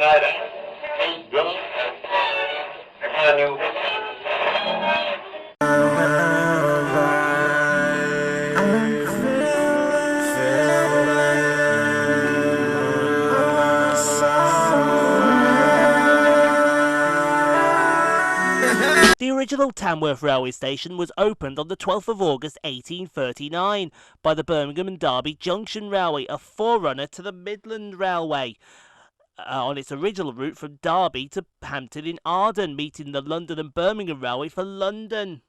The original Tamworth railway station was opened on the 12th of August 1839 by the Birmingham and Derby Junction Railway, a forerunner to the Midland Railway, on its original route from Derby to Hampton in Arden, meeting the London and Birmingham Railway for London.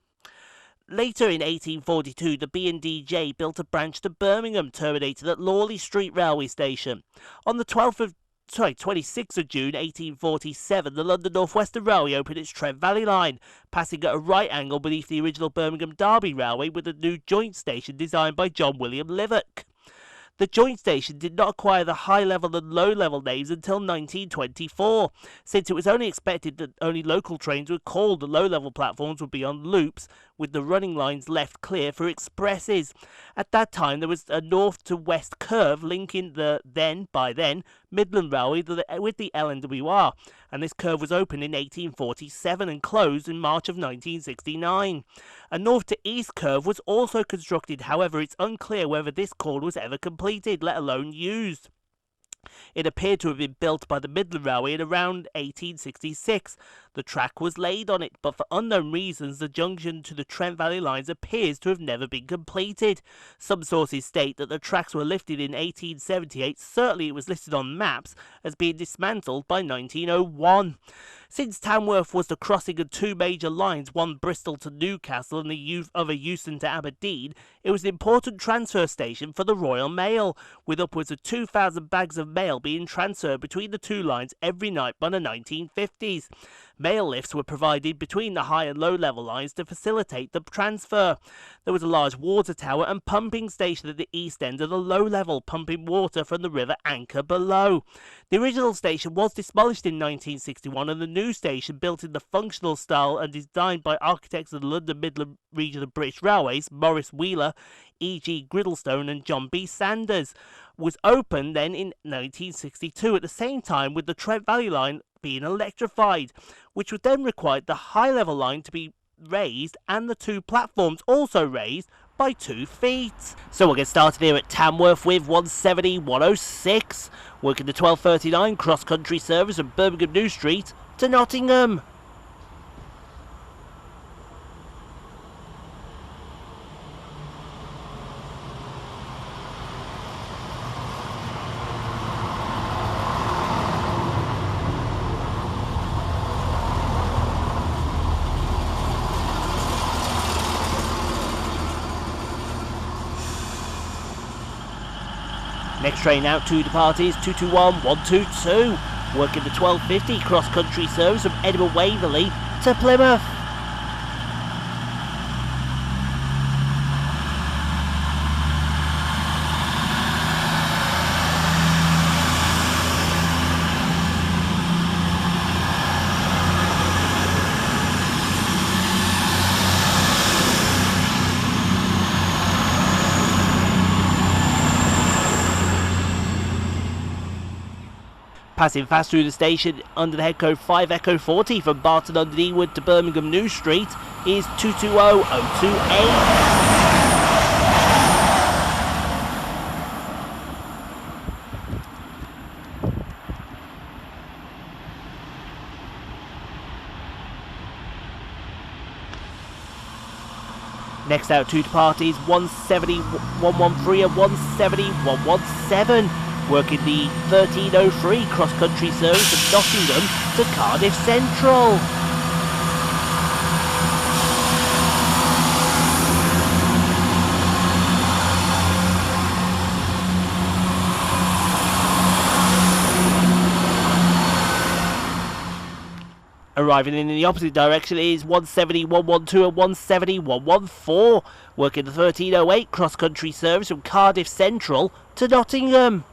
Later in 1842, the B&DJ built a branch to Birmingham, terminated at Lawley Street Railway Station. On the 26th of June 1847, the London Northwestern Railway opened its Trent Valley line, passing at a right angle beneath the original Birmingham Derby Railway with a new joint station designed by John William Livock. The joint station did not acquire the high-level and low-level names until 1924, since it was only expected that only local trains were called. The low-level platforms would be on loops, with the running lines left clear for expresses. At that time, there was a north-to-west curve linking the by then Midland Railway with the LNWR, and this curve was opened in 1847 and closed in March of 1969. A north-to-east curve was also constructed, however it's unclear whether this chord was ever completed, let alone used. It appeared to have been built by the Midland Railway in around 1866. The track was laid on it, but for unknown reasons the junction to the Trent Valley lines appears to have never been completed. Some sources state that the tracks were lifted in 1878. Certainly it was listed on maps as being dismantled by 1901. Since Tamworth was the crossing of two major lines, one Bristol to Newcastle and the other Euston to Aberdeen, it was an important transfer station for the Royal Mail, with upwards of 2,000 bags of mail being transferred between the two lines every night by the 1950s. Mail lifts were provided between the high and low level lines to facilitate the transfer. There was a large water tower and pumping station at the east end of the low level, pumping water from the River Anker below. The original station was demolished in 1961, and the new station, built in the functional style and designed by architects of the London Midland region of British Railways, Maurice Wheeler, E.G. Griddlestone and John B. Sanders, was opened then in 1962, at the same time with the Trent Valley line being electrified, which would then require the high-level line to be raised and the two platforms also raised by 2 feet. So we'll get started here at Tamworth with 170-106, working the 1239 cross-country service from Birmingham New Street to Nottingham. Next train out to depart is 221-122, working the 1250 cross-country service from Edinburgh Waverley to Plymouth. Passing fast through the station under the head code 5 Echo 40 from Barton under Ewood to Birmingham New Street is 220028. Next out to depart is 170-113 and 170-117. Working the 1303 cross-country service from Nottingham to Cardiff Central. Arriving in the opposite direction is 170-112 and 170-114. Working the 1308 cross-country service from Cardiff Central to Nottingham.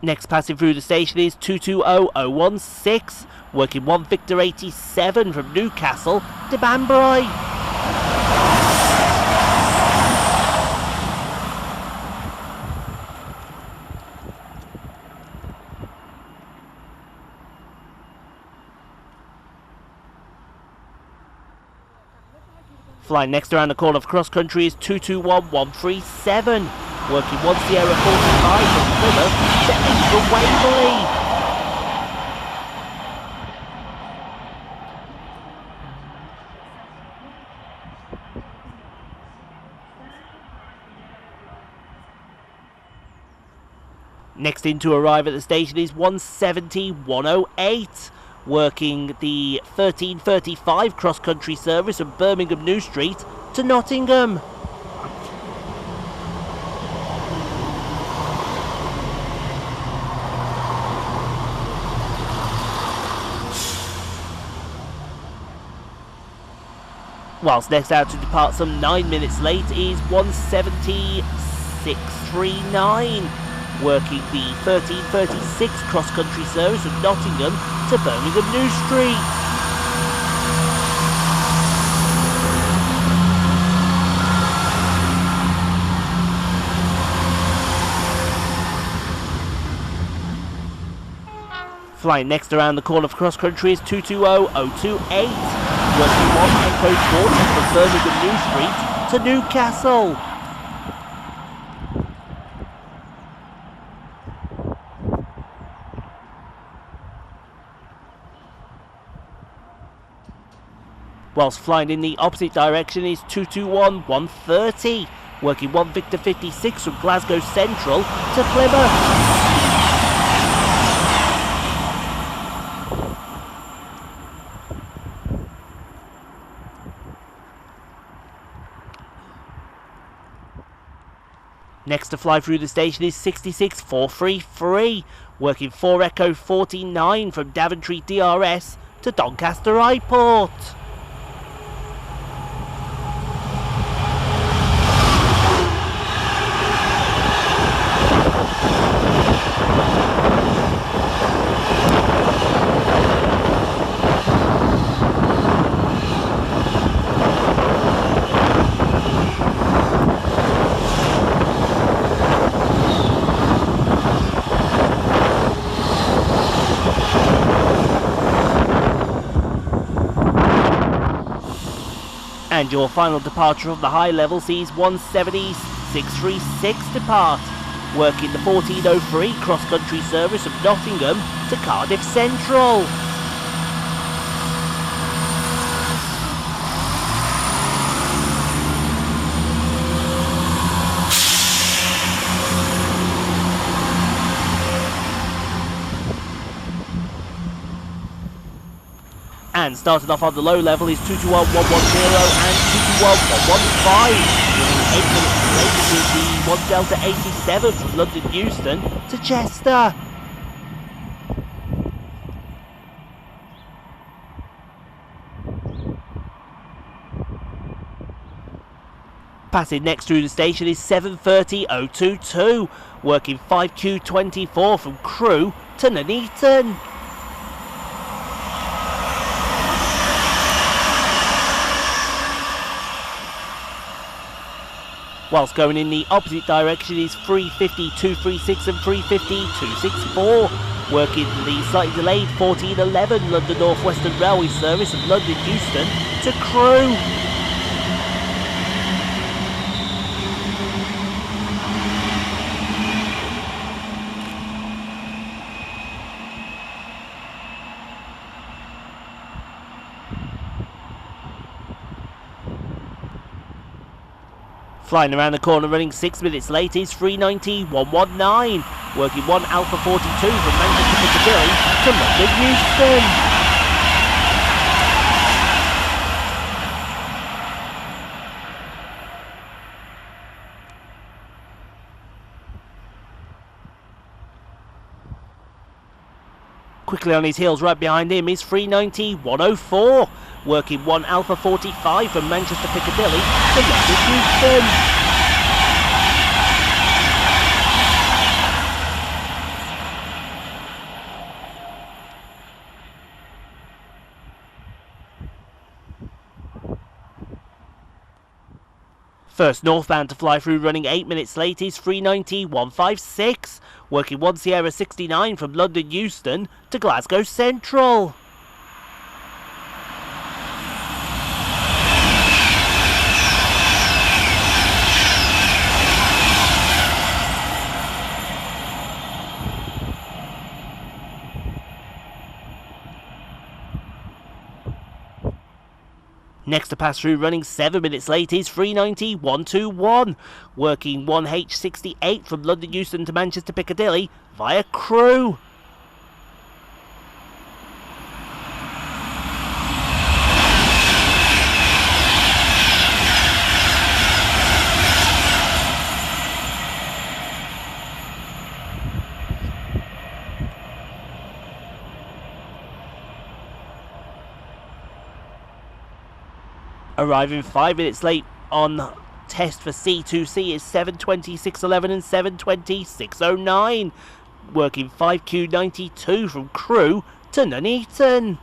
Next passing through the station is 220016, working 1 Victor 87 from Newcastle to Banbury. Flying next around the corner of cross country is 221137, working 1 Sierra 45 from Plymouth to Ava Waverley. Next in to arrive at the station is 170-108, working the 1335 cross-country service from Birmingham New Street to Nottingham. Whilst next out to depart some 9 minutes late is 170-639, working the 1336 cross-country service from Nottingham to Birmingham New Street. Flying next around the corner of cross-country is 220028, working 1 Echo 40 from Birmingham New Street to Newcastle. Whilst flying in the opposite direction is 221130, working 1 Victor 56 from Glasgow Central to Plymouth. Next to fly through the station is 66433, working 4 Echo 49 from Daventry DRS to Doncaster Airport. And your final departure of the high level sees 170-636 depart, working the 1403 cross-country service from Nottingham to Cardiff Central. And starting off on the low level is 221110 and 221115, with 8 minutes later with the 1 Delta 87 from London Euston to Chester. Passing next through the station is 730-022, working 5Q24 from Crewe to Nuneaton. Whilst going in the opposite direction is 350-236 and 350-264, working the slightly delayed 1411 London Northwestern Railway service from London Euston to Crewe. Flying around the corner running 6 minutes late is 390-119, working 1 Alpha 42 from Manchester Piccadilly to London Euston. Quickly on his heels right behind him is 390-104, working 1 Alpha 45 from Manchester Piccadilly to London Euston. First northbound to fly through running 8 minutes late is 390.156, working 1 Sierra 69 from London Euston to Glasgow Central. Next to pass through running 7 minutes late is 390.121, working 1H68 from London Euston to Manchester Piccadilly via Crewe. Arriving 5 minutes late on test for C2C is 7:26.11 and 7:26.09, working 5Q92 from Crewe to Nuneaton.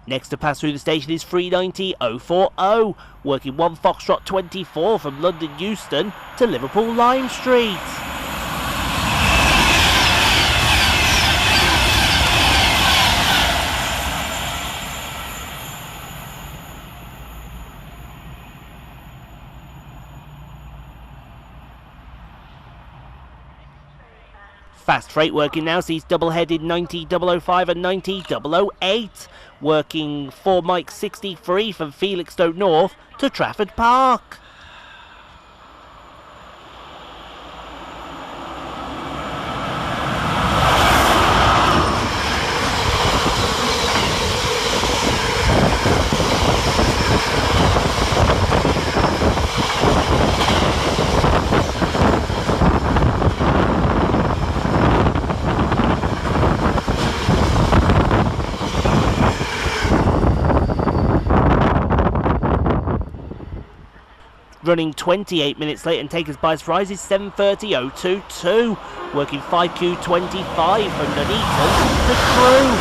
Next to pass through the station is 390.040, working 1 Foxtrot 24 from London Euston to Liverpool Lime Street. Fast freight working now sees double-headed 90.005 and 90.008, working 4 Mike 63 from Felixstowe North to Trafford Park. Running 28 minutes late and take us by surprise is 7:30.022, working 5Q25 from Nuneaton to Crewe.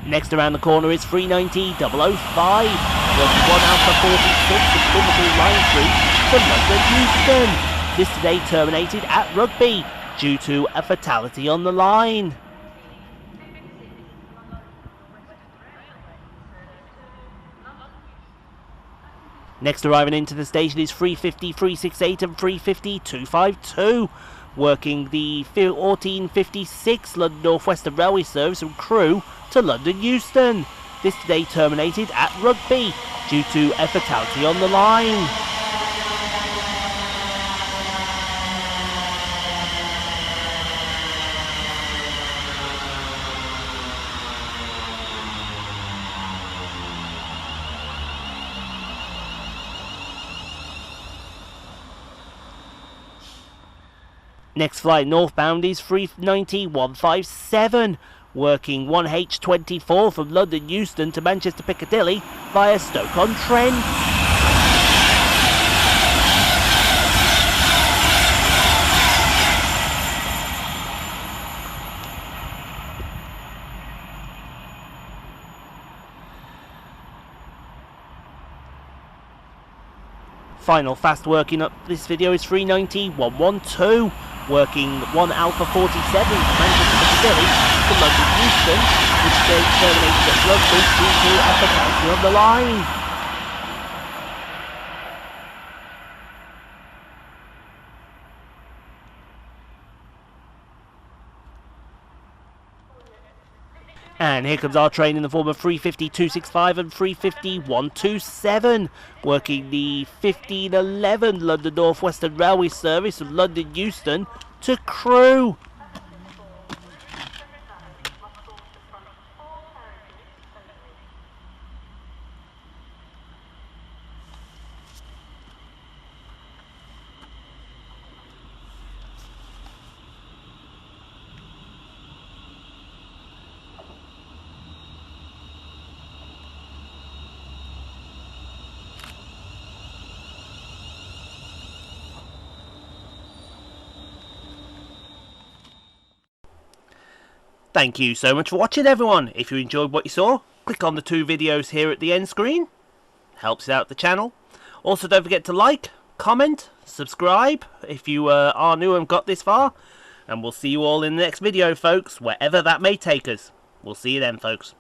Next around the corner is 390.005, working 1 Alpha 46 from Liverpool Lime Street to London Euston. This today terminated at Rugby due to a fatality on the line. Next arriving into the station is 350.368 and 350.252, working the 1456 London Northwestern Railway service from Crewe to London Euston. This today terminated at Rugby due to a fatality on the line. Next flight northbound is 390.157, working 1H24 from London Euston to Manchester Piccadilly via Stoke-on-Trent. Final fast working up this video is 390.112, working 1 Alpha 47 from Manchester Piccadilly to London Euston, which they terminated at Rugby due to a fatality on the line. And here comes our train in the form of 350-265 and 350-127, working the 1511 London Northwestern Railway service from London Euston to Crewe. Thank you so much for watching, everyone. If you enjoyed what you saw, click on the 2 videos here at the end screen. Helps out the channel. Also, don't forget to like, comment, subscribe if you are new and got this far. And we'll see you all in the next video, folks, wherever that may take us. We'll see you then, folks.